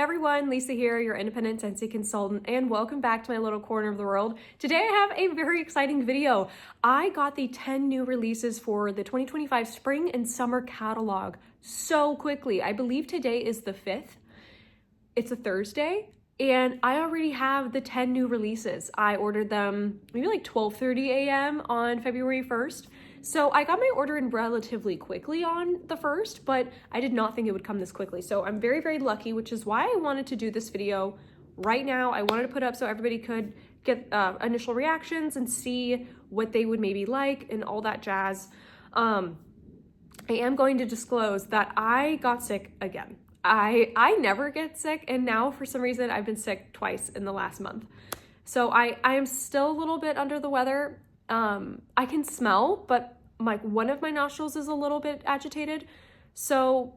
Hey everyone, Lisa here, your independent Scentsy consultant, and welcome back to my little corner of the world. Today I have a very exciting video. I got the 10 new releases for the 2025 spring and summer catalog so quickly. I believe today is the 5th. It's a Thursday, and I already have the 10 new releases. I ordered them maybe like 12:30 a.m. on February 1st. So I got my order in relatively quickly on the 1st, but I did not think it would come this quickly. So I'm very, very lucky, which is why I wanted to do this video right now. I wanted to put up so everybody could get initial reactions and see what they would maybe like and all that jazz. I am going to disclose that I got sick again. I never get sick, and now for some reason I've been sick twice in the last month. So I am still a little bit under the weather. I can smell, but like one of my nostrils is a little bit agitated. So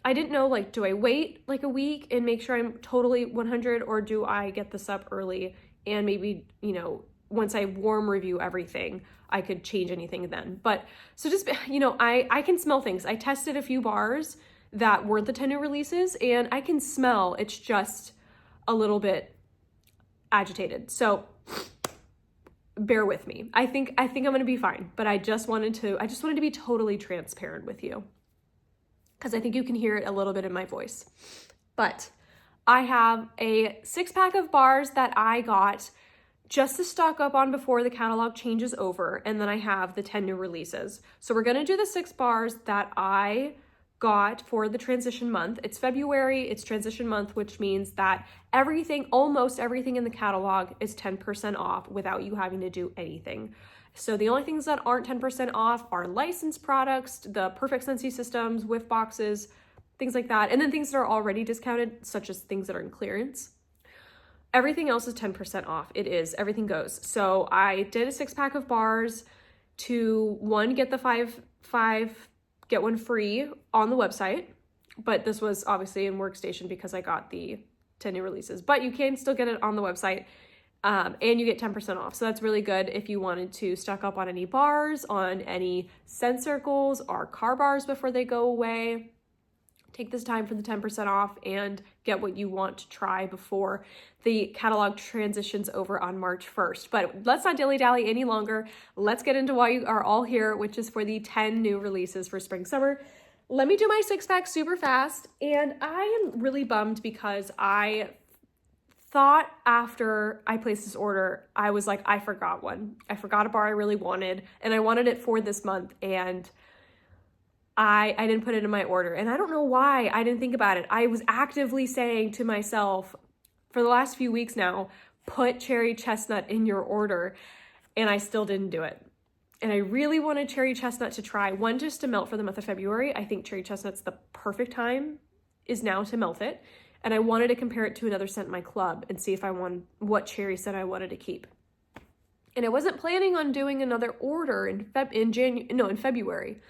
I didn't know, like, do I wait like a week and make sure I'm totally 100, or do I get this up early and maybe, you know, once I warm review everything, I could change anything then. But so just, you know, I can smell things. I tested a few bars that weren't the 10 new releases, and I can smell it's just a little bit agitated. So bear with me. I think I'm gonna be fine, but I just wanted to be totally transparent with you, because I think you can hear it a little bit in my voice. But I have a 6-pack of bars that I got just to stock up on before the catalog changes over, and then I have the 10 new releases. So we're gonna do the 6 bars that I got for the transition month. It's February, it's transition month, which means that almost everything in the catalog is 10% off without you having to do anything. So the only things that aren't 10% off are licensed products, the Perfect Scentsy systems, whiff boxes, things like that. And then things that are already discounted, such as things that are in clearance. Everything else is 10% off. It is, everything goes. So I did a 6-pack of bars to, one, get the five get one free on the website, but this was obviously in Workstation because I got the 10 new releases, but you can still get it on the website, and you get 10% off. So that's really good if you wanted to stock up on any bars, on any scent circles or car bars before they go away. Take this time for the 10% off and get what you want to try before the catalog transitions over on March 1st. But let's not dilly-dally any longer. Let's get into why you are all here, which is for the 10 new releases for spring summer. Let me do my 6-pack super fast. And I am really bummed because I thought after I placed this order, I was like, I forgot one. I forgot a bar I really wanted, and I wanted it for this month, and I didn't put it in my order, and I don't know why I didn't think about it. I was actively saying to myself for the last few weeks now, put cherry chestnut in your order, and I still didn't do it. And I really wanted cherry chestnut to try, one, just to melt for the month of February. I think cherry chestnut's the perfect time is now to melt it, and I wanted to compare it to another scent in my club and see if what cherry scent I wanted to keep. And I wasn't planning on doing another order in February.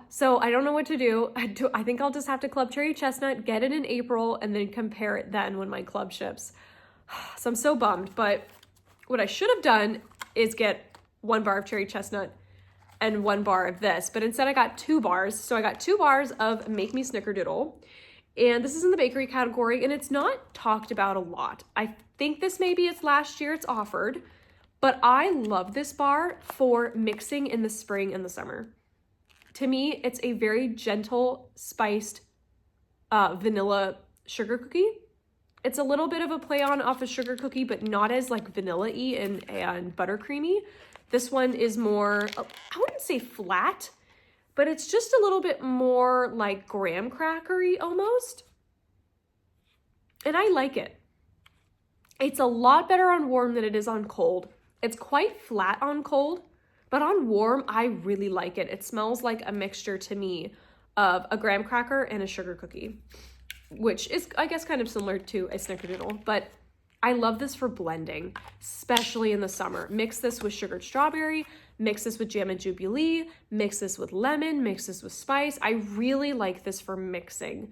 So I don't know what to do. I think I'll just have to club cherry chestnut, get it in April, and then compare it then when my club ships. So I'm so bummed, but what I should have done is get 1 bar of cherry chestnut and 1 bar of this, but instead I got 2 bars. So I got 2 bars of Make Me Snickerdoodle, and this is in the bakery category, and it's not talked about a lot. I think this maybe it's last year it's offered, but I love this bar for mixing in the spring and the summer. To me, it's a very gentle, spiced vanilla sugar cookie. It's a little bit of a play on off a sugar cookie, but not as like vanilla-y and buttercreamy. This one is more, I wouldn't say flat, but it's just a little bit more like graham crackery almost. And I like it. It's a lot better on warm than it is on cold. It's quite flat on cold, but on warm, I really like it. It smells like a mixture to me of a graham cracker and a sugar cookie, which is, I guess, kind of similar to a snickerdoodle, but I love this for blending, especially in the summer. Mix this with sugared strawberry, mix this with jam and jubilee, mix this with lemon, mix this with spice. I really like this for mixing.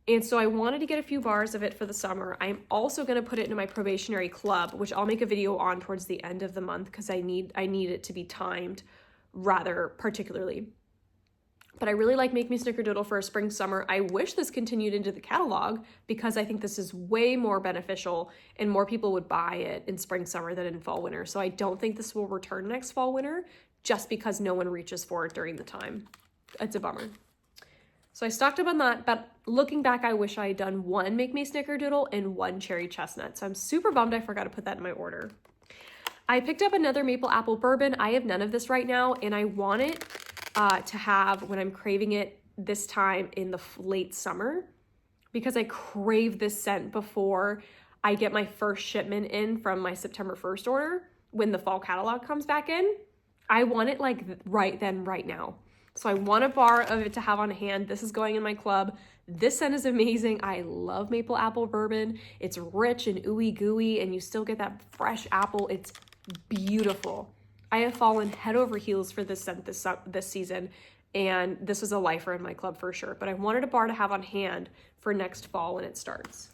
And so I wanted to get a few bars of it for the summer. I'm also going to put it into my probationary club, which I'll make a video on towards the end of the month because I need it to be timed rather particularly. But I really like Make Me Snickerdoodle for a spring summer. I wish this continued into the catalog because I think this is way more beneficial and more people would buy it in spring summer than in fall winter. So I don't think this will return next fall winter just because no one reaches for it during the time. It's a bummer. So I stocked up on that, but looking back, I wish I had done one Make Me Snickerdoodle and one Cherry Chestnut. So I'm super bummed I forgot to put that in my order. I picked up another Maple Apple Bourbon. I have none of this right now, and I want it to have when I'm craving it this time in the late summer because I crave this scent before I get my first shipment in from my September 1st order when the fall catalog comes back in. I want it like right then, right now. So I want a bar of it to have on hand. This is going in my club. This scent is amazing. I love Maple Apple Bourbon. It's rich and ooey gooey and you still get that fresh apple. It's beautiful. I have fallen head over heels for this scent this season, and this was a lifer in my club for sure. But I wanted a bar to have on hand for next fall when it starts.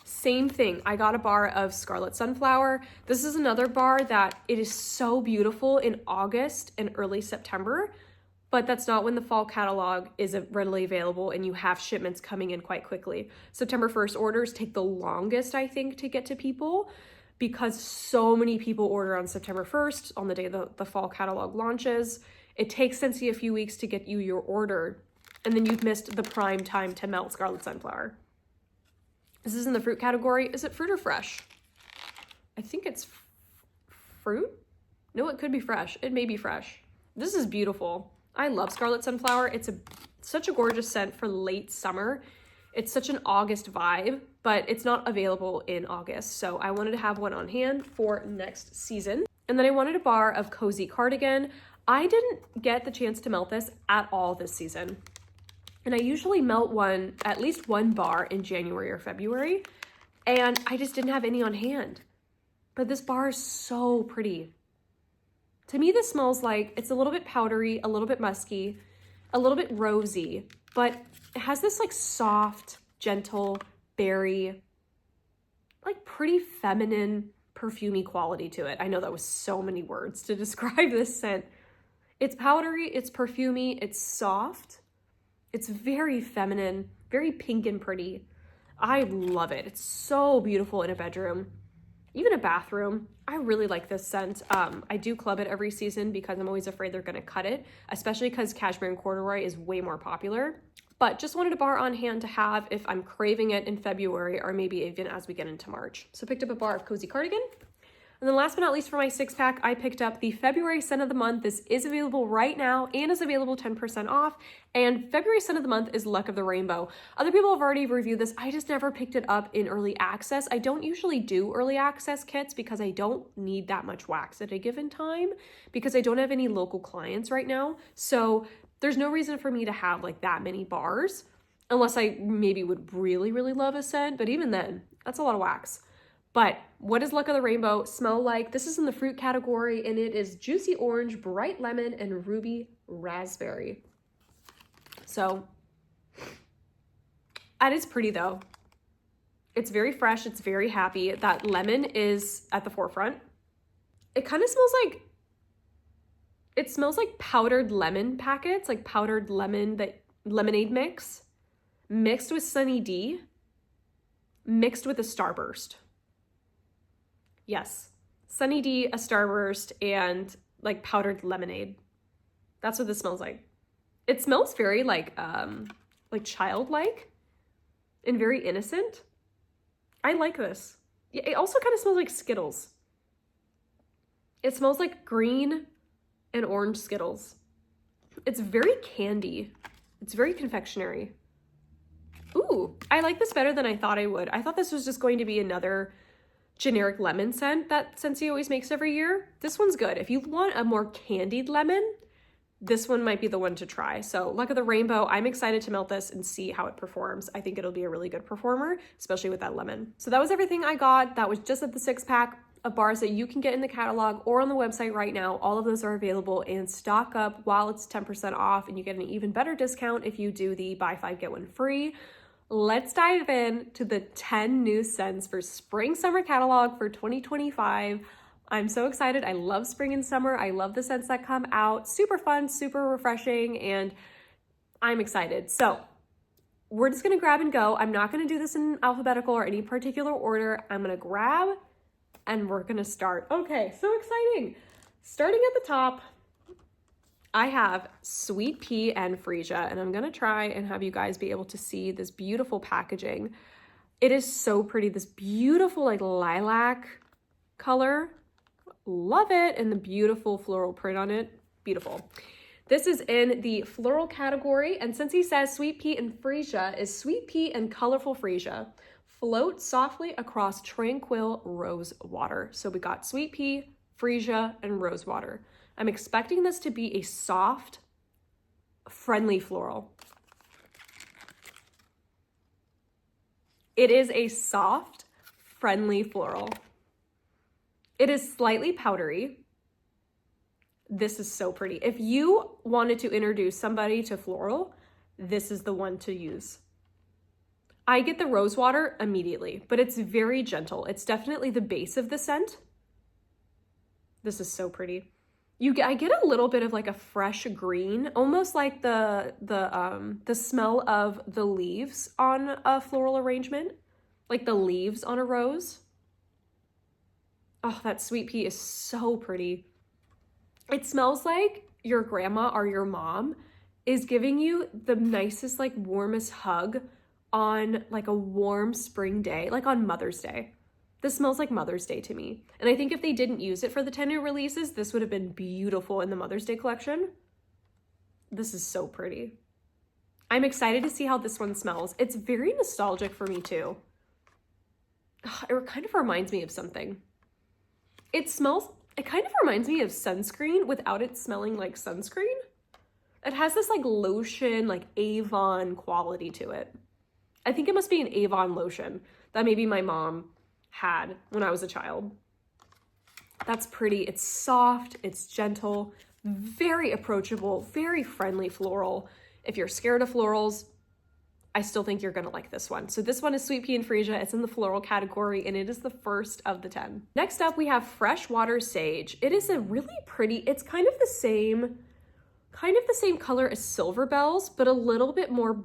Same thing, I got a bar of Scarlet Sunflower. This is another bar that it is so beautiful in August and early September, but that's not when the fall catalog is readily available and you have shipments coming in quite quickly. September 1st orders take the longest, I think, to get to people, because so many people order on September 1st, on the day the fall catalog launches. It takes Scentsy a few weeks to get you your order, and then you've missed the prime time to melt Scarlet Sunflower. This is in the fruit category. Is it fruit or fresh? I think it's fruit. No, it could be fresh. It may be fresh. This is beautiful. I love Scarlet Sunflower. It's such a gorgeous scent for late summer. It's such an August vibe, but it's not available in August. So I wanted to have one on hand for next season. And then I wanted a bar of Cozy Cardigan. I didn't get the chance to melt this at all this season. And I usually melt at least one bar in January or February, and I just didn't have any on hand. But this bar is so pretty. To me, this smells like it's a little bit powdery, a little bit musky, a little bit rosy, but it has this like soft, gentle, berry, like pretty feminine, perfumey quality to it. I know that was so many words to describe this scent. It's powdery, it's perfumey, it's soft. It's very feminine, very pink and pretty. I love it. It's so beautiful in a bedroom, even a bathroom. I really like this scent. I do club it every season because I'm always afraid they're gonna cut it, especially because cashmere and corduroy is way more popular. But just wanted a bar on hand to have if I'm craving it in February or maybe even as we get into March. So picked up a bar of Cozy Cardigan. And then last but not least for my 6-pack, I picked up the February scent of the month. This is available right now and is available 10% off. And February scent of the month is Luck of the Rainbow. Other people have already reviewed this. I just never picked it up in early access. I don't usually do early access kits because I don't need that much wax at a given time because I don't have any local clients right now. So there's no reason for me to have like that many bars unless I maybe would really, really love a scent. But even then, that's a lot of wax. But what does Luck of the Rainbow smell like? This is in the fruit category, and it is juicy orange, bright lemon, and ruby raspberry. So, it is pretty though. It's very fresh, it's very happy. That lemon is at the forefront. It kind of smells like, it smells like powdered lemon packets, like powdered lemon, that lemonade mix, mixed with Sunny D, mixed with a Starburst. Yes, Sunny D, a Starburst, and like powdered lemonade. That's what this smells like. It smells very like childlike and very innocent. I like this. It also kind of smells like Skittles. It smells like green and orange Skittles. It's very candy. It's very confectionery. Ooh, I like this better than I thought I would. I thought this was just going to be another generic lemon scent that Scentsy always makes every year. This one's good. If you want a more candied lemon, this one might be the one to try. So Luck of the Rainbow, I'm excited to melt this and see how it performs. I think it'll be a really good performer, especially with that lemon. So that was everything I got. That was just at the 6-pack of bars that you can get in the catalog or on the website right now. All of those are available, and stock up while it's 10% off, and you get an even better discount if you do the buy 5 get 1 free. Let's dive in to the 10 new scents for spring summer catalog for 2025. I'm so excited. I love spring and summer. I love the scents that come out. Super fun, super refreshing, and I'm excited. So we're just gonna grab and go. I'm not gonna do this in alphabetical or any particular order. I'm gonna grab and we're gonna start. Okay, so exciting. Starting at the top, I have Sweet Pea and Freesia, and I'm gonna try and have you guys be able to see this beautiful packaging. It is so pretty, this beautiful like lilac color. Love it, and the beautiful floral print on it, beautiful. This is in the floral category, and since he says Sweet Pea and Freesia is Sweet Pea and Colorful Freesia. Float softly across tranquil rose water. So we got Sweet Pea, Freesia, and rose water. I'm expecting this to be a soft, friendly floral. It is a soft, friendly floral. It is slightly powdery. This is so pretty. If you wanted to introduce somebody to floral, this is the one to use. I get the rose water immediately, but it's very gentle. It's definitely the base of the scent. This is so pretty. I get a little bit of like a fresh green, almost like the smell of the leaves on a floral arrangement, like the leaves on a rose. Oh, that Sweet Pea is so pretty. It smells like your grandma or your mom is giving you the nicest, like warmest hug on like a warm spring day, like on Mother's Day. This smells like Mother's Day to me. And I think if they didn't use it for the 10 new releases, this would have been beautiful in the Mother's Day collection. This is so pretty. I'm excited to see how this one smells. It's very nostalgic for me too. It kind of reminds me of something. It kind of reminds me of sunscreen without it smelling like sunscreen. It has this like lotion, like Avon quality to it. I think it must be an Avon lotion that maybe my mom had when I was a child. That's pretty. It's soft, it's gentle, very approachable, very friendly floral. If you're scared of florals, I still think you're gonna like this one. So this one is Sweet Pea and Freesia. It's in the floral category and it is the first of the 10. Next up, we have Freshwater Sage. It is a really pretty, it's kind of the same color as Silver Bells, but a little bit more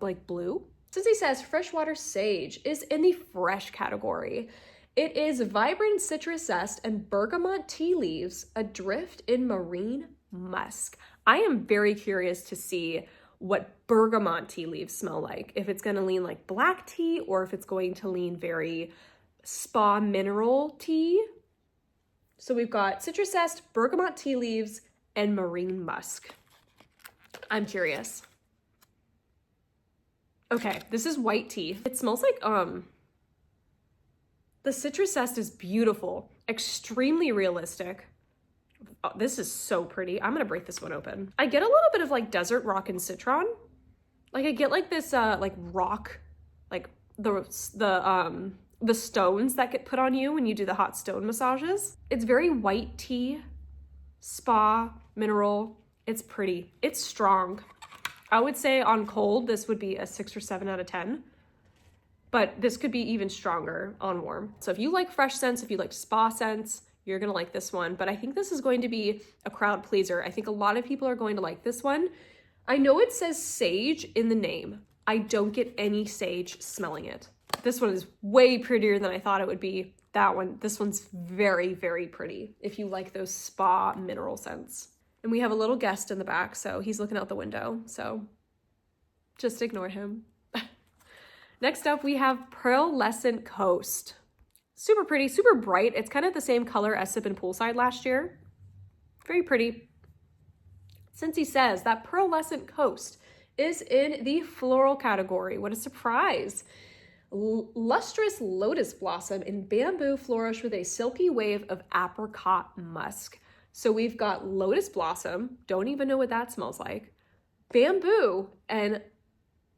like blue. Since he says Freshwater Sage is in the fresh category. It is vibrant citrus zest and bergamot tea leaves adrift in marine musk. I am very curious to see what bergamot tea leaves smell like. If it's gonna lean like black tea or if it's going to lean very spa mineral tea. So we've got citrus zest, bergamot tea leaves, and marine musk. I'm curious. Okay, this is white tea. It smells like, the citrus zest is beautiful, extremely realistic. Oh, this is so pretty. I'm gonna break this one open. I get a little bit of like desert rock and citron. Like I get like this, like rock, like the stones that get put on you when you do the hot stone massages. It's very white tea, spa, mineral. It's pretty, it's strong. I would say on cold, this would be a 6 or 7 out of 10, but this could be even stronger on warm. So if you like fresh scents, if you like spa scents, you're gonna like this one, but I think this is going to be a crowd pleaser. I think a lot of people are going to like this one. I know it says sage in the name. I don't get any sage smelling it. This one is way prettier than I thought it would be. This one's very, very pretty if you like those spa mineral scents. And we have a little guest in the back, so he's looking out the window, so just ignore him. Next up, we have Pearlescent Coast. Super pretty, super bright. It's kind of the same color as Sip and Poolside last year. Very pretty. Since he says that Pearlescent Coast is in the floral category, what a surprise. Lustrous lotus blossom and bamboo flourish with a silky wave of apricot musk. So we've got lotus blossom, don't even know what that smells like, bamboo, and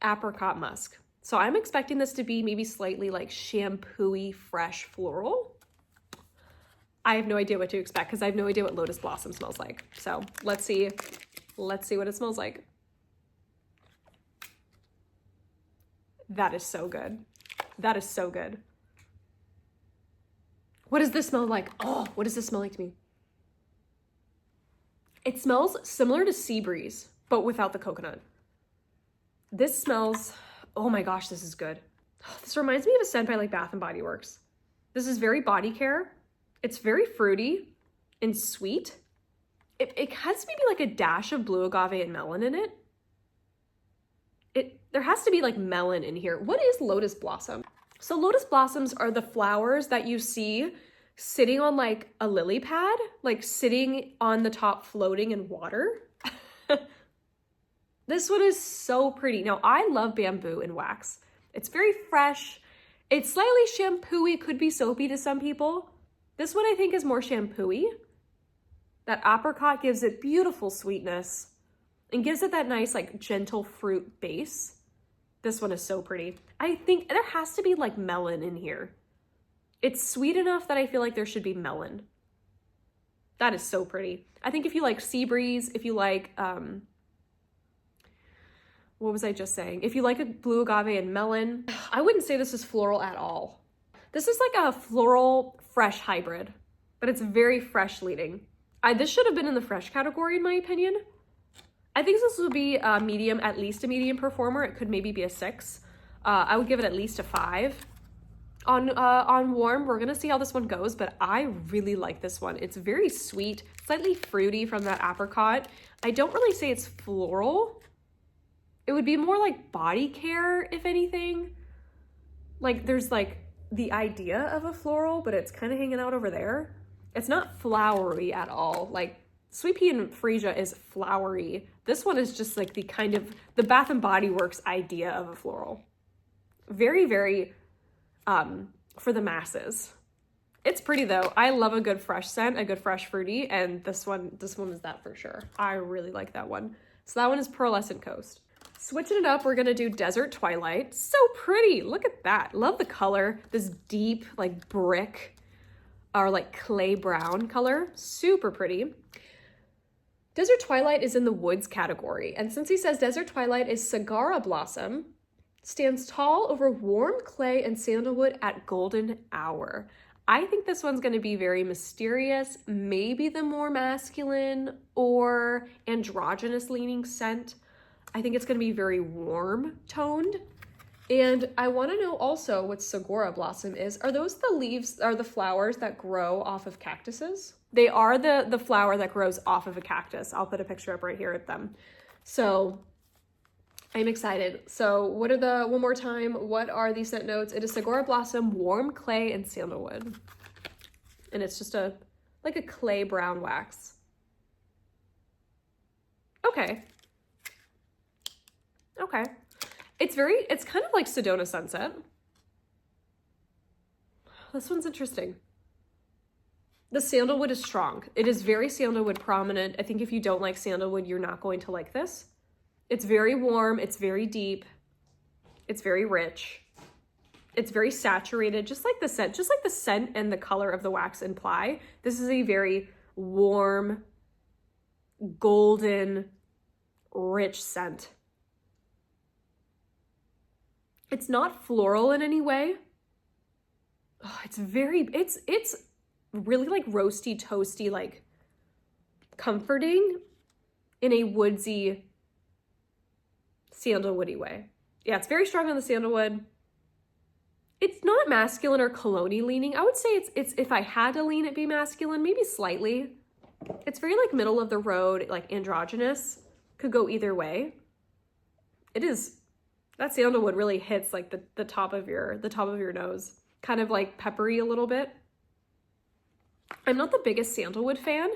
apricot musk. So I'm expecting this to be maybe slightly like shampoo-y fresh floral. I have no idea what to expect because I have no idea what lotus blossom smells like. So let's see what it smells like. That is so good. That is so good. What does this smell like? Oh, what does this smell like to me? It smells similar to Sea Breeze, but without the coconut. This smells, oh my gosh, this is good. This reminds me of a scent by like Bath and Body Works. This is very body care. It's very fruity and sweet. It has maybe like a dash of blue agave and melon in it. There has to be like melon in here. What is lotus blossom? So lotus blossoms are the flowers that you see sitting on like a lily pad, like sitting on the top floating in water. This one is so pretty. Now I love bamboo in wax. It's very fresh. It's slightly shampoo-y, could be soapy to some people. This one I think is more shampoo-y. That apricot gives it beautiful sweetness and gives it that nice like gentle fruit base. This one is so pretty. I think there has to be like melon in here. It's sweet enough that I feel like there should be melon. That is so pretty. I think if you like Sea Breeze, if you like, what was I just saying? If you like a blue agave and melon, I wouldn't say this is floral at all. This is like a floral fresh hybrid, but it's very fresh leaning. This should have been in the fresh category in my opinion. I think this would be a medium, at least a medium performer. It could maybe be a 6. I would give it at least a 5. On warm, we're gonna see how this one goes, but I really like this one. It's very sweet, slightly fruity from that apricot. I don't really say it's floral. It would be more like body care, if anything. Like there's like the idea of a floral, but it's kind of hanging out over there. It's not flowery at all. Like Sweet Pea and Freesia is flowery. This one is just like the kind of the Bath and Body Works idea of a floral. Very, very for the masses. It's pretty though. I love a good fresh scent, a good fresh fruity, and this one is that for sure. I really like that one. So that one is Pearlescent Coast. Switching it up, we're gonna do Desert Twilight. So pretty, look at that. Love the color, this deep like brick or like clay brown color, super pretty. Desert Twilight is in the woods category, and since he says Desert Twilight is Sagara Blossom, stands tall over warm clay and sandalwood at golden hour. I think this one's gonna be very mysterious, maybe the more masculine or androgynous leaning scent. I think it's gonna be very warm toned. And I wanna know also what Sagara Blossom is. Are those the leaves, are the flowers that grow off of cactuses? They are the flower that grows off of a cactus. I'll put a picture up right here of them. So I'm excited. So what are one more time, what are the scent notes? It is Sagara Blossom, warm clay, and sandalwood. And it's just like a clay brown wax. Okay. Okay. It's kind of like Sedona Sunset. This one's interesting. The sandalwood is strong. It is very sandalwood prominent. I think if you don't like sandalwood, you're not going to like this. It's very warm. It's very deep. It's very rich. It's very saturated, just like the scent and the color of the wax imply. This is a very warm, golden, rich scent. It's not floral in any way. Oh, it's really like roasty, toasty, like comforting in a woodsy, sandalwoody way. Yeah, it's very strong on the sandalwood. It's not masculine or cologne-y leaning. I would say it's if I had to lean, it'd be masculine, maybe slightly. It's very like middle of the road, like androgynous. Could go either way. It is. That sandalwood really hits like the top of your nose, kind of like peppery a little bit. I'm not the biggest sandalwood fan.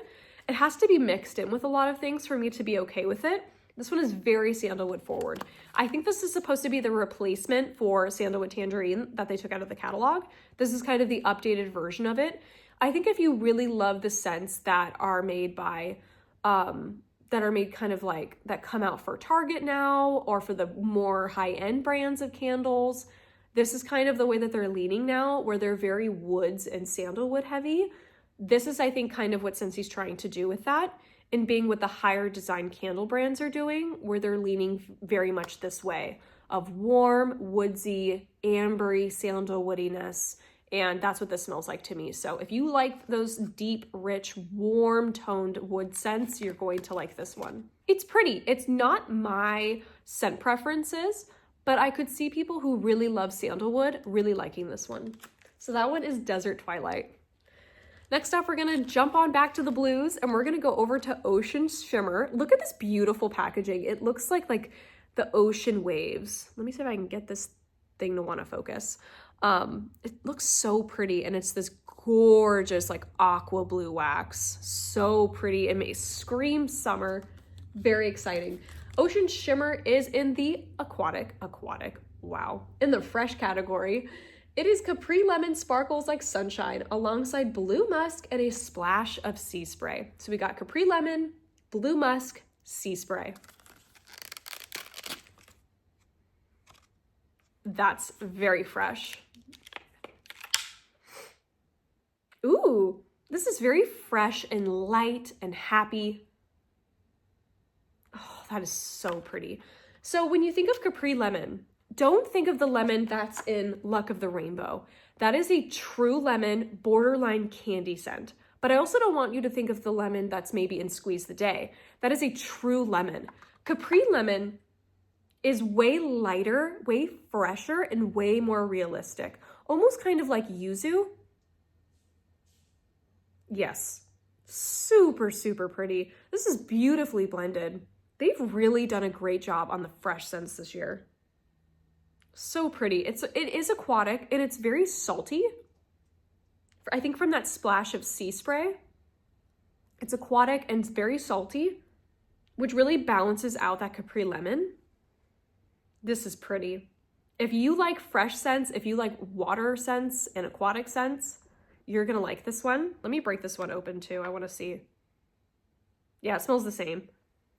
It has to be mixed in with a lot of things for me to be okay with it. This one is very sandalwood forward. I think this is supposed to be the replacement for Sandalwood Tangerine that they took out of the catalog. This is kind of the updated version of it. I think if you really love the scents that are made by kind of like that come out for Target now or for the more high-end brands of candles, this is kind of the way that they're leaning now, where they're very woods and sandalwood heavy. This is, I think, kind of what Scentsy's trying to do with that, and being what the higher design candle brands are doing, where they're leaning very much this way of warm, woodsy, ambery sandalwoodiness And that's what this smells like to me. So if you like those deep, rich, warm toned wood scents, you're going to like this one. It's pretty. It's not my scent preferences, but I could see people who really love sandalwood really liking this one. So that one is Desert Twilight. Next up, we're gonna jump on back to the blues and we're gonna go over to Ocean Shimmer. Look at this beautiful packaging. It looks like the ocean waves. Let me see if I can get this thing to wanna focus. It looks so pretty, and it's this gorgeous like aqua blue wax. So pretty. It may scream summer. Very exciting. Ocean Shimmer is in the aquatic, wow, in the fresh category. It is Capri Lemon sparkles like sunshine alongside blue musk and a splash of sea spray. So we got Capri Lemon, blue musk, sea spray. That's very fresh. Ooh, this is very fresh and light and happy. Oh, that is so pretty. So when you think of Capri Lemon, don't think of the lemon that's in Luck of the Rainbow. That is a true lemon borderline candy scent. But I also don't want you to think of the lemon that's maybe in Squeeze the Day. That is a true lemon. Capri Lemon is way lighter, way fresher, and way more realistic. Almost kind of like yuzu. Yes, super, super pretty. This is beautifully blended. They've really done a great job on the fresh scents this year. So pretty. It is aquatic and it's very salty. I think from that splash of sea spray. It's aquatic and it's very salty, which really balances out that Capri Lemon. This is pretty. If you like fresh scents, if you like water scents and aquatic scents, you're gonna like this one. Let me break this one open too. I wanna see. Yeah, it smells the same.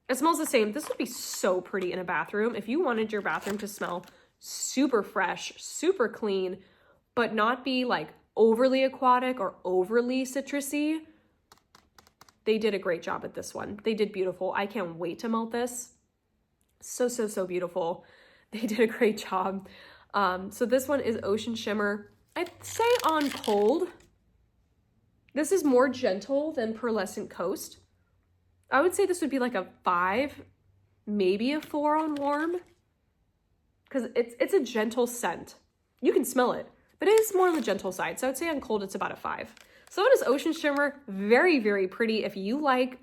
It smells the same. This would be so pretty in a bathroom. If you wanted your bathroom to smell super fresh, super clean, but not be like overly aquatic or overly citrusy, they did a great job at this one. They did beautiful. I can't wait to melt this. So, so, so beautiful. They did a great job. So this one is Ocean Shimmer. I'd say on cold, this is more gentle than Pearlescent Coast. I would say this would be like a 5, maybe a 4 on warm, because it's a gentle scent. You can smell it, but it is more on the gentle side. So I would say on cold, it's about a 5. So it is Ocean Shimmer. Very, very pretty. If you like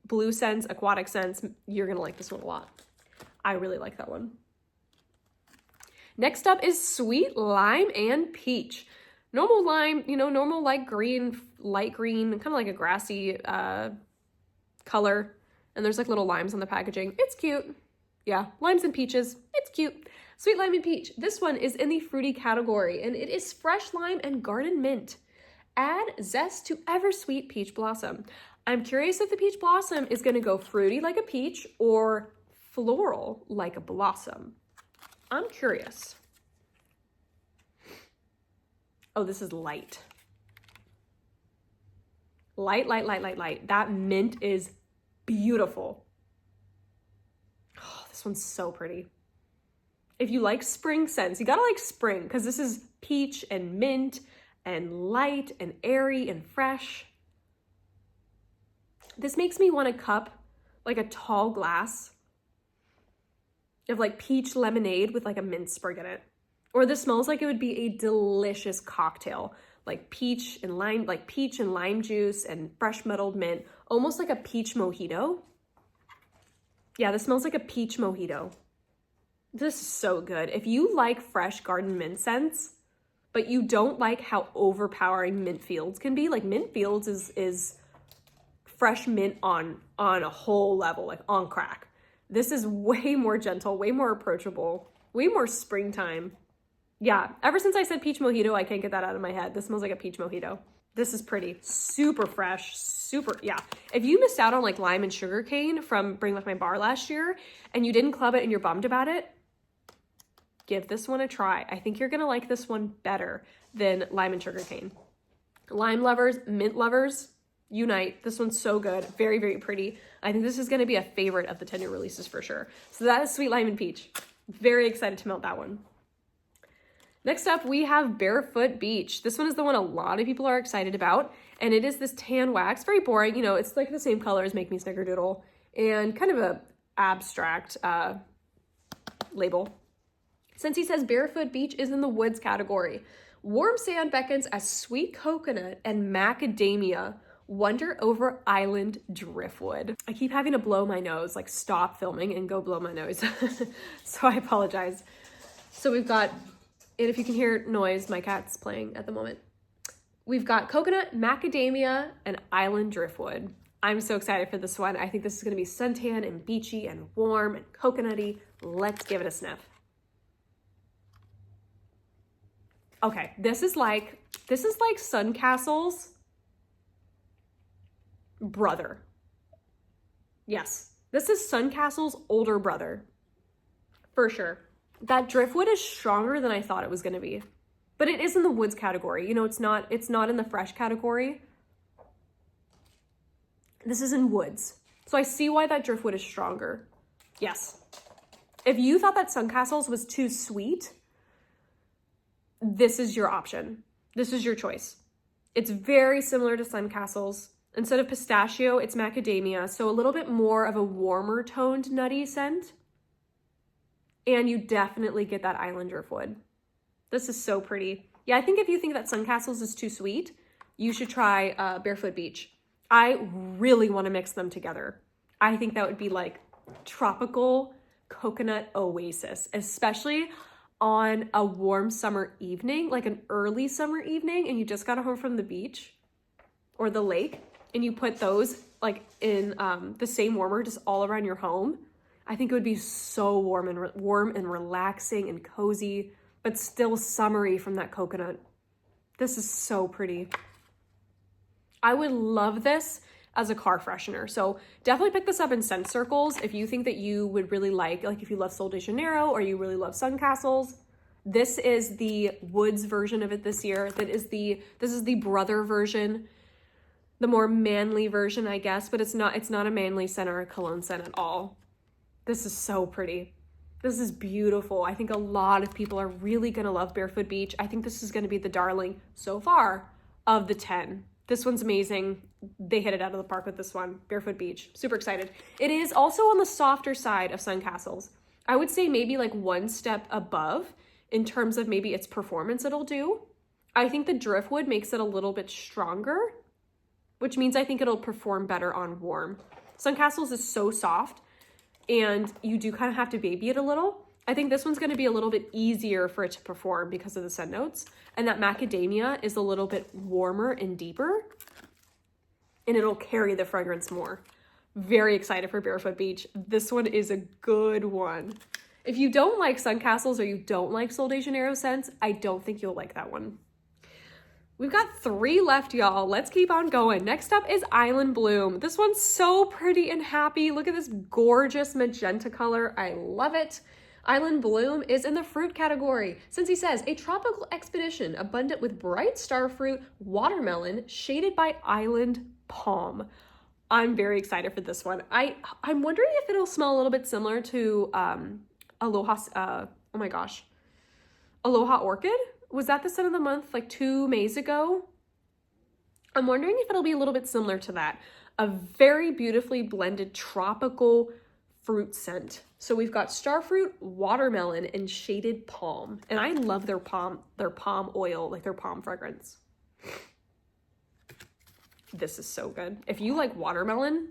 blue scents, aquatic scents, you're gonna like this one a lot. I really like that one. Next up is Sweet Lime and Peach. Normal lime, you know, normal light green, kind of like a grassy color. And there's like little limes on the packaging. It's cute. Yeah, limes and peaches. It's cute. Sweet Lime and Peach. This one is in the fruity category, and it is fresh lime and garden mint. Add zest to ever-sweet peach blossom. I'm curious if the peach blossom is gonna go fruity like a peach or floral like a blossom. I'm curious. Oh, this is light. Light, light, light, light, light. That mint is beautiful. Oh, this one's so pretty. If you like spring scents, you gotta like spring, because this is peach and mint and light and airy and fresh. This makes me want a cup, like a tall glass of like peach lemonade with like a mint sprig in it. Or this smells like it would be a delicious cocktail, like peach and lime juice and fresh muddled mint, almost like a peach mojito. Yeah, this smells like a peach mojito. This is so good. If you like fresh garden mint scents, but you don't like how overpowering Mint Fields can be, like Mint Fields is fresh mint on a whole level, like on crack. This is way more gentle, way more approachable, way more springtime. Yeah, ever since I said peach mojito, I can't get that out of my head. This smells like a peach mojito. This is pretty, super fresh, super, yeah. If you missed out on like lime and sugarcane from Bring Back My Bar last year and you didn't club it and you're bummed about it, give this one a try. I think you're gonna like this one better than lime and sugarcane. Lime lovers, mint lovers, unite. This one's so good, very, very pretty. I think this is gonna be a favorite of the 10 new releases for sure. So that is Sweet Lime and Peach. Very excited to melt that one. Next up, we have Barefoot Beach. This one is the one a lot of people are excited about, and it is this tan wax. Very boring, you know, it's like the same color as Make Me Snickerdoodle, and kind of a abstract label. Scentsy says Barefoot Beach is in the woods category. Warm sand beckons as sweet coconut and macadamia wander over island driftwood. I keep having to blow my nose, like stop filming and go blow my nose. So I apologize. So we've got, and if you can hear noise, my cat's playing at the moment. We've got coconut, macadamia, and island driftwood. I'm so excited for this one. I think this is gonna be suntan and beachy and warm and coconutty. Let's give it a sniff. Okay, this is like Suncastle's brother. Yes, this is Suncastle's older brother, for sure. That driftwood is stronger than I thought it was gonna be, but it is in the woods category. You know, it's not in the fresh category. This is in woods. So I see why that driftwood is stronger. Yes. If you thought that Suncastle's was too sweet, this is your option. This is your choice. It's very similar to Suncastle's. Instead of pistachio, it's macadamia. So a little bit more of a warmer toned nutty scent. And you definitely get that island driftwood. This is so pretty. Yeah, I think if you think that Suncastle's is too sweet, you should try Barefoot Beach. I really want to mix them together. I think that would be like tropical coconut oasis, especially on a warm summer evening, like an early summer evening, and you just got home from the beach or the lake, and you put those like in the same warmer just all around your home. I think it would be so warm and relaxing and cozy, but still summery from that coconut. This is so pretty. I would love this as a car freshener. So definitely pick this up in scent circles if you think that you would really like if you love Sol de Janeiro or you really love Suncastle's. This is the woods version of it this year. This is the brother version, the more manly version, I guess, but it's not a manly scent or a cologne scent at all. This is so pretty. This is beautiful. I think a lot of people are really gonna love Barefoot Beach. I think this is gonna be the darling so far of the 10. This one's amazing. They hit it out of the park with this one, Barefoot Beach. Super excited. It is also on the softer side of Suncastle's. I would say maybe like one step above in terms of maybe its performance it'll do. I think the driftwood makes it a little bit stronger, which means I think it'll perform better on warm. Suncastle's is so soft and you do kind of have to baby it a little. I think this one's gonna be a little bit easier for it to perform because of the scent notes. And that macadamia is a little bit warmer and deeper, and it'll carry the fragrance more. Very excited for Barefoot Beach. This one is a good one. If you don't like Suncastle's or you don't like Sol de Janeiro scents, I don't think you'll like that one. We've got 3 left, y'all. Let's keep on going. Next up is Island Bloom. This one's so pretty and happy. Look at this gorgeous magenta color. I love it. Island Bloom is in the fruit category. Scentsy says, a tropical expedition abundant with bright starfruit, watermelon, shaded by island palm. I'm very excited for this one. I'm wondering if it'll smell a little bit similar to Aloha Orchid. Was that the scent of the month like 2 Mays ago? I'm wondering if it'll be a little bit similar to that. A very beautifully blended tropical fruit scent. So we've got starfruit, watermelon, and shaded palm. And I love their palm oil, like their palm fragrance. This is so good. If you like watermelon,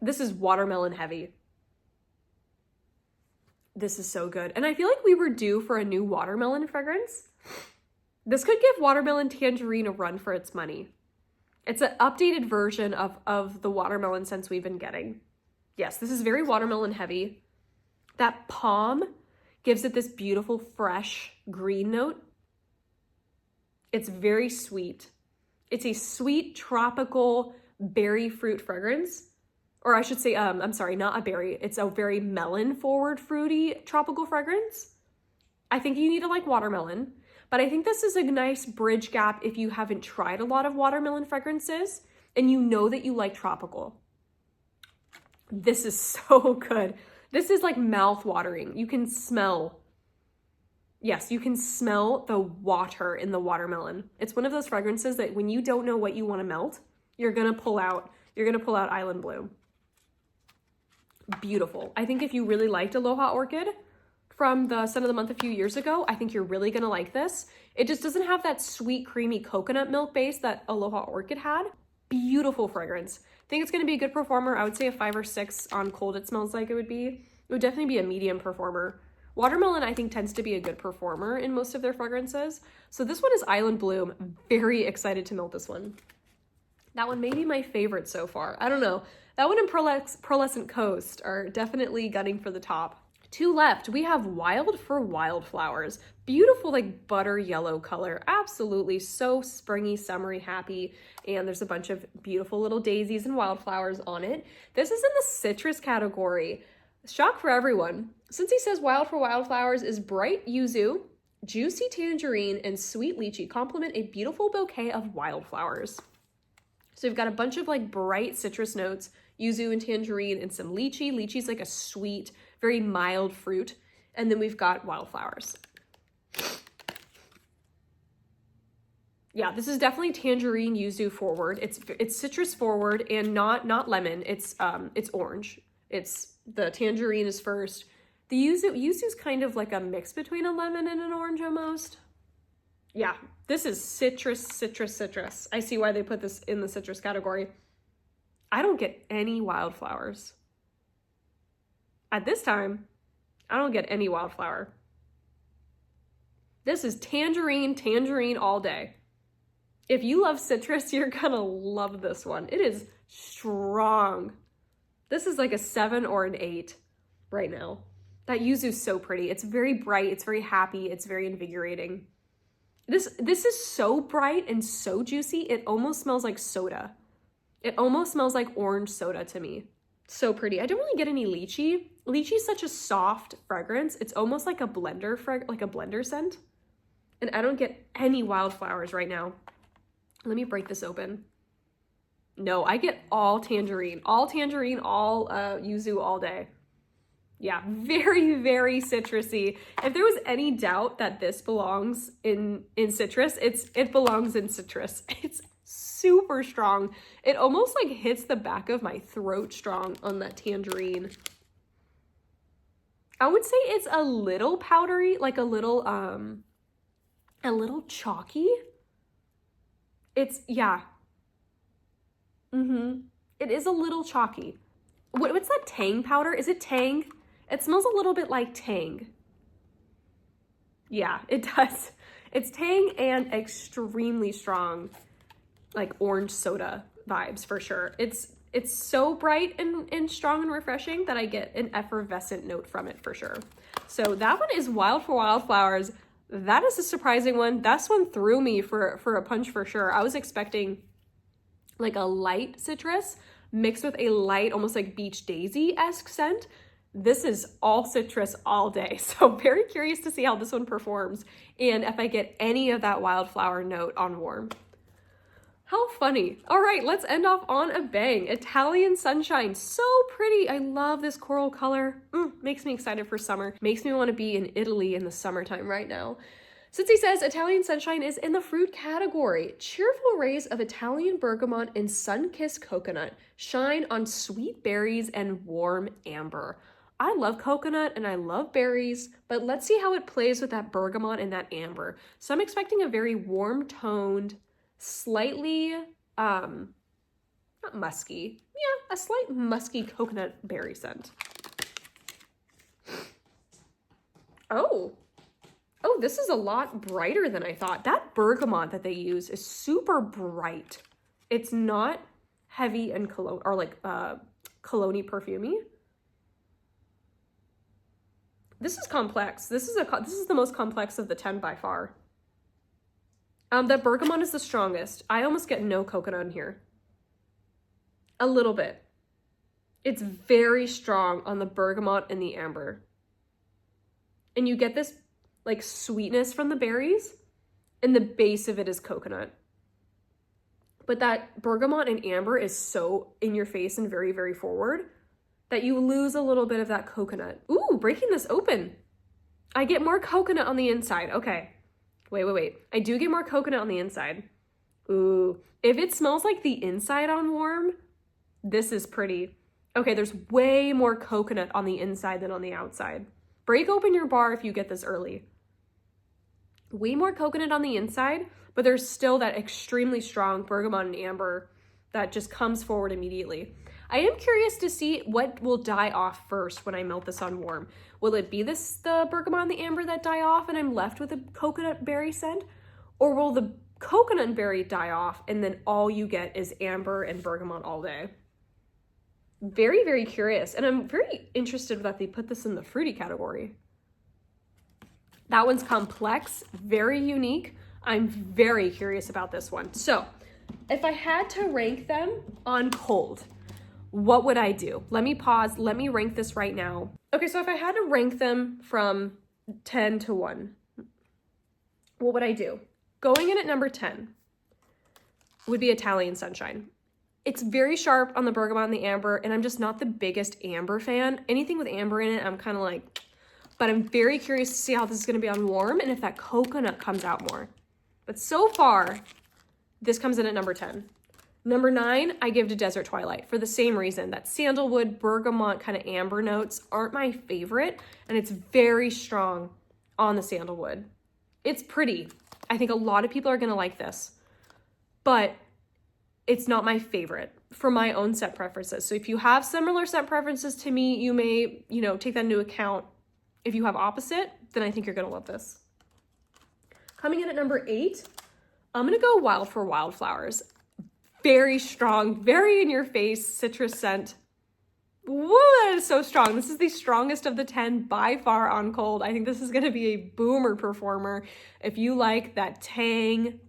this is watermelon heavy. This is so good. And I feel like we were due for a new watermelon fragrance. This could give watermelon tangerine a run for its money. It's an updated version of the watermelon scents we've been getting. Yes, this is very watermelon heavy. That palm gives it this beautiful, fresh green note. It's very sweet. It's a sweet, tropical berry fruit fragrance. Or I should say, I'm sorry, not a berry. It's a very melon-forward, fruity, tropical fragrance. I think you need to like watermelon, but I think this is a nice bridge gap if you haven't tried a lot of watermelon fragrances and you know that you like tropical. This is so good. This is like mouth-watering. You can smell Yes, you can smell the water in the watermelon. It's one of those fragrances that when you don't know what you want to melt, you're gonna pull out Island Bloom. Beautiful. I think if you really liked Aloha Orchid from the Scent of the Month a few years ago, I think you're really gonna like this. It just doesn't have that sweet, creamy coconut milk base that Aloha Orchid had. Beautiful fragrance. I think it's gonna be a good performer. I would say a 5 or 6 on cold it smells like it would be. It would definitely be a medium performer. Watermelon, I think, tends to be a good performer in most of their fragrances. So this one is Island Bloom. Very excited to melt this one. That one may be my favorite so far. I don't know. That one and Pearlescent Coast are definitely gunning for the top. 2 left. We have Wild for Wildflowers. Beautiful, like butter yellow color. Absolutely so springy, summery, happy. And there's a bunch of beautiful little daisies and wildflowers on it. This is in the citrus category. Shock for everyone. Scentsy says Wild for Wildflowers is bright yuzu, juicy tangerine, and sweet lychee complement a beautiful bouquet of wildflowers. So we've got a bunch of like bright citrus notes, yuzu and tangerine, and some lychee. Lychee's like a sweet, very mild fruit. And then we've got wildflowers. Yeah, this is definitely tangerine yuzu forward. It's citrus forward and not lemon. It's orange. The tangerine is first. The yuzu's kind of like a mix between a lemon and an orange almost. Yeah, this is citrus. I see why they put this in the citrus category. I don't get any wildflowers. At this time, I don't get any wildflower. This is tangerine all day. If you love citrus, you're gonna love this one. It is strong. This is like a 7 or an 8 right now. That yuzu's so pretty. It's very bright, it's very happy, it's very invigorating. This is so bright and so juicy, it almost smells like soda. It almost smells like orange soda to me. So pretty. I don't really get any lychee. Lychee is such a soft fragrance. It's almost like a blender scent. And I don't get any wildflowers right now. Let me break this open. No, I get all tangerine, all yuzu all day. Yeah, very, very citrusy. If there was any doubt that this belongs in citrus, it belongs in citrus. It's super strong. It almost like hits the back of my throat strong on that tangerine. I would say it's a little powdery, like a little chalky. Yeah. It is a little chalky. What's that Tang powder? Is it Tang? It smells a little bit like Tang. Yeah, it does. It's Tang and extremely strong, like orange soda vibes for sure. It's so bright and strong and refreshing that I get an effervescent note from it for sure. So that one is Wild for Wildflowers. That is a surprising one. This one threw me for a punch for sure. I was expecting like a light citrus mixed with a light, almost like beach daisy-esque scent. This is all citrus all day. So very curious to see how this one performs and if I get any of that wildflower note on warm. How funny. All right, let's end off on a bang. Italian Sunshine, so pretty. I love this coral color. Makes me excited for summer. Makes me want to be in Italy in the summertime right now. Scentsy says Italian Sunshine is in the fruit category. Cheerful rays of Italian bergamot and sun-kissed coconut shine on sweet berries and warm amber. I love coconut and I love berries, but let's see how it plays with that bergamot and that amber. So I'm expecting a very warm-toned, slightly, not musky. Yeah, a slight musky coconut berry scent. Oh, this is a lot brighter than I thought. That bergamot that they use is super bright. It's not heavy and cologne or like cologne-y perfumey. This is complex. This is the most complex of the 10 by far. The bergamot is the strongest. I almost get no coconut in here. A little bit. It's very strong on the bergamot and the amber. And you get this like sweetness from the berries, and the base of it is coconut. But that bergamot and amber is so in your face and very, very forward that you lose a little bit of that coconut. Ooh, breaking this open. I get more coconut on the inside. Okay. Wait. I do get more coconut on the inside. Ooh. If it smells like the inside on warm, this is pretty. Okay, there's way more coconut on the inside than on the outside. Break open your bar if you get this early. Way more coconut on the inside, but there's still that extremely strong bergamot and amber that just comes forward immediately. I am curious to see what will die off first when I melt this on warm. Will it be the bergamot and the amber that die off and I'm left with a coconut berry scent? Or will the coconut and berry die off and then all you get is amber and bergamot all day? Very, very curious. And I'm very interested that they put this in the fruity category. That one's complex, very unique. I'm very curious about this one. So if I had to rank them on cold, what would I do? Let me pause. Let me rank this right now. Okay, so if I had to rank them from 10 to 1, what would I do? Going in at number 10 would be Italian Sunshine. It's very sharp on the bergamot and the amber, and I'm just not the biggest amber fan. Anything with amber in it, I'm kind of like, but I'm very curious to see how this is going to be on warm and if that coconut comes out more. But so far, this comes in at number 10. Number 9, I give to Desert Twilight for the same reason. That sandalwood, bergamot, kind of amber notes aren't my favorite, and it's very strong on the sandalwood. It's pretty. I think a lot of people are going to like this, but it's not my favorite for my own scent preferences. So if you have similar scent preferences to me, you may, take that into account. If you have opposite, then I think you're going to love this. Coming in at number 8, I'm going to go Wild for Wildflowers. Very strong, very in your face citrus scent. Whoa, that is so strong. This is the strongest of the 10 by far on cold. I think this is going to be a boomer performer. If you like that tang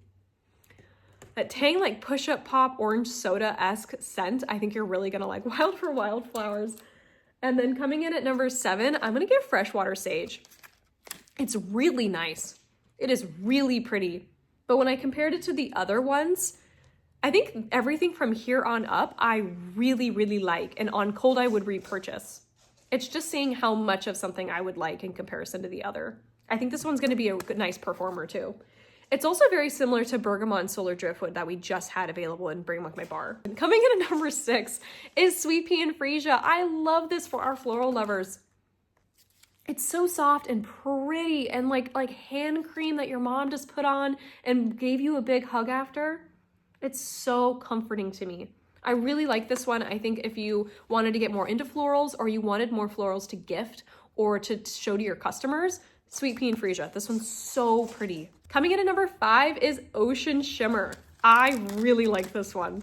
like push-up pop orange soda-esque scent, I think you're really going to like Wild for Wildflowers. And then coming in at number 7, I'm going to give Freshwater Sage. It's really nice. It is really pretty. But when I compared it to the other ones, I think everything from here on up, I really, really like. And on cold, I would repurchase. It's just seeing how much of something I would like in comparison to the other. I think this one's going to be a nice performer too. It's also very similar to Bergamot and Solar Driftwood that we just had available in Bring With My Bar. And coming in at number 6 is Sweet Pea and Freesia. I love this for our floral lovers. It's so soft and pretty and like hand cream that your mom just put on and gave you a big hug after. It's so comforting to me. I really like this one. I think if you wanted to get more into florals or you wanted more florals to gift or to show to your customers, Sweet Pea and Freesia. This one's so pretty. Coming in at number 5 is Ocean Shimmer. I really like this one.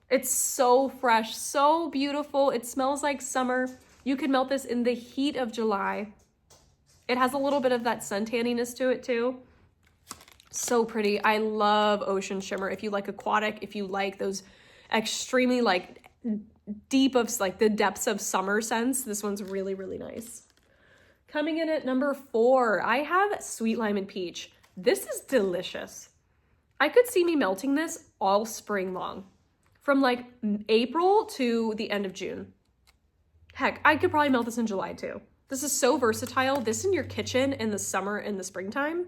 It's so fresh, so beautiful. It smells like summer. You could melt this in the heat of July. It has a little bit of that suntanniness to it too. So pretty. I love Ocean Shimmer. If you like aquatic, if you like those extremely deep of the depths of summer scents, this one's really, really nice. Coming in at number 4, I have Sweet Lime and Peach. This is delicious. I could see me melting this all spring long, from April to the end of June. Heck, I could probably melt this in July too. This is so versatile. This in your kitchen in the summer and the springtime.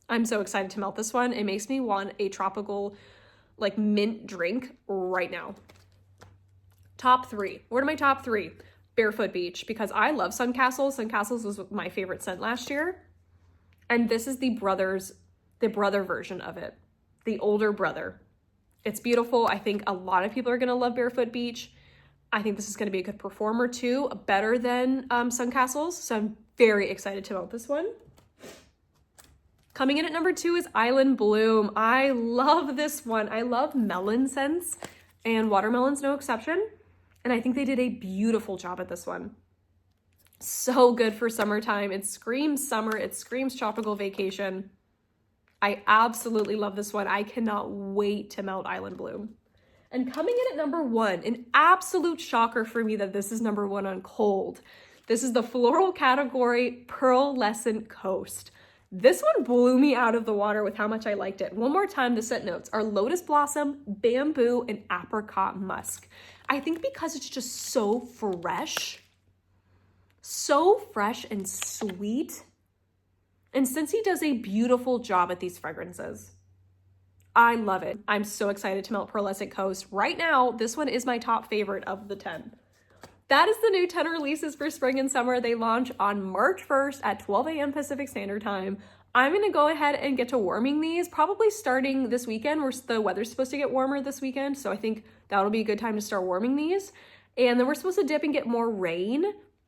I'm so excited to melt this one. It makes me want a tropical mint drink right now. Top 3. What are my top 3? Barefoot Beach, because I love Suncastles. Suncastles was my favorite scent last year. And this is the brother version of it. The older brother. It's beautiful. I think a lot of people are going to love Barefoot Beach. I think this is going to be a good performer too, better than Suncastles. So I'm very excited to melt this one. Coming in at number 2 is Island Bloom. I love this one. I love melon scents, and watermelon's no exception. And I think they did a beautiful job at this one. So good for summertime. It screams summer. It screams tropical vacation. I absolutely love this one. I cannot wait to melt Island Bloom. And coming in at number 1, an absolute shocker for me that this is number 1 on cold. This is the floral category, Pearlescent Coast. This one blew me out of the water with how much I liked it. One more time, the scent notes are lotus blossom, bamboo, and apricot musk. I think because it's just so fresh, So fresh and sweet. And Scentsy does a beautiful job at these fragrances. I love it. I'm so excited to melt Pearlescent Coast. Right now, this one is my top favorite of the 10. That is the new 10 releases for spring and summer. They launch on March 1st at 12 a.m. Pacific Standard Time. I'm gonna go ahead and get to warming these, probably starting this weekend, where the weather's supposed to get warmer this weekend, so I think that'll be a good time to start warming these. And then we're supposed to dip and get more rain,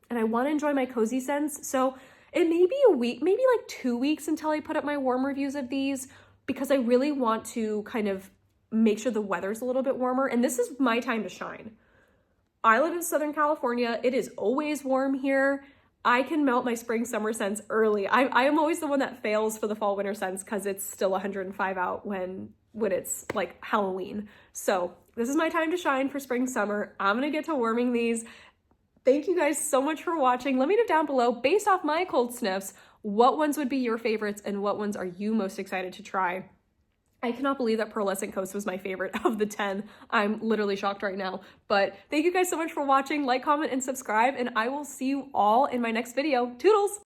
and I wanna enjoy my cozy scents, so it may be a week, maybe like 2 weeks until I put up my warm reviews of these, because I really want to kind of make sure the weather's a little bit warmer, and this is my time to shine. I live in Southern California. It is always warm here. I can melt my spring summer scents early. I am always the one that fails for the fall winter scents because it's still 105 out when it's like Halloween. So this is my time to shine for spring summer. I'm gonna get to warming these. Thank you guys so much for watching. Let me know down below, based off my cold sniffs, what ones would be your favorites and what ones are you most excited to try? I cannot believe that Pearlescent Coast was my favorite of the 10. I'm literally shocked right now. But thank you guys so much for watching. Like, comment, and subscribe, and I will see you all in my next video. Toodles!